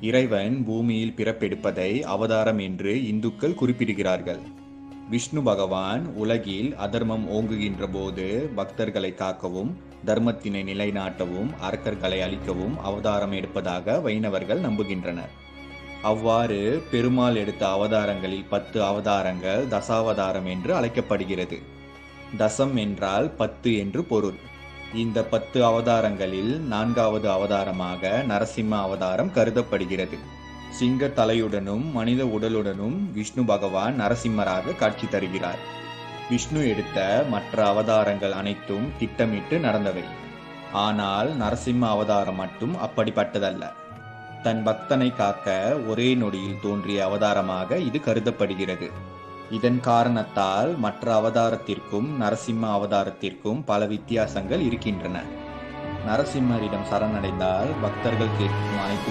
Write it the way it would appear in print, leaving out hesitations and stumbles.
இறைவன் பூமியில் பிறப்பெடுப்பதை அவதாரம் என்று இந்துக்கள் குறிப்பிடுகிறார்கள். விஷ்ணு பகவான் உலகில் அதர்மம் ஓங்குகின்ற போது பக்தர்களை காக்கவும், தர்மத்தினை நிலைநாட்டவும், அரக்கர்களை அழிக்கவும் அவதாரம் எடுப்பதாக வைணவர்கள் நம்புகின்றனர். அவ்வாறு பெருமாள் எடுத்த அவதாரங்களில் 10 அவதாரங்கள் தசாவதாரம் என்று அழைக்கப்படுகிறது. தசம் என்றால் 10 என்று பொருள். இந்த 10 அவதாரங்களில் 4வது அவதாரமாக நரசிம்ம அவதாரம் கருதப்படுகிறது. சிங்க தலையுடனும் மனித உடலுடனும் விஷ்ணு பகவான் நரசிம்மராக காட்சி தருகிறார். விஷ்ணு எடுத்த மற்ற அவதாரங்கள் அனைத்தும் திட்டமிட்டு நடந்தவை. ஆனால் நரசிம்ம அவதாரம் மட்டும் அப்படிப்பட்டதல்ல. தன் பக்தனை காக்க ஒரே நொடியில் தோன்றிய அவதாரமாக இது கருதப்படுகிறது. இதன் காரணத்தால் மற்ற அவதாரத்திற்கும் நரசிம்ம அவதாரத்திற்கும் பல வித்தியாசங்கள் இருக்கின்றன. நரசிம்மரிடம் சரணடைந்தால் பக்தர்கள் கேட்கும் அனைத்து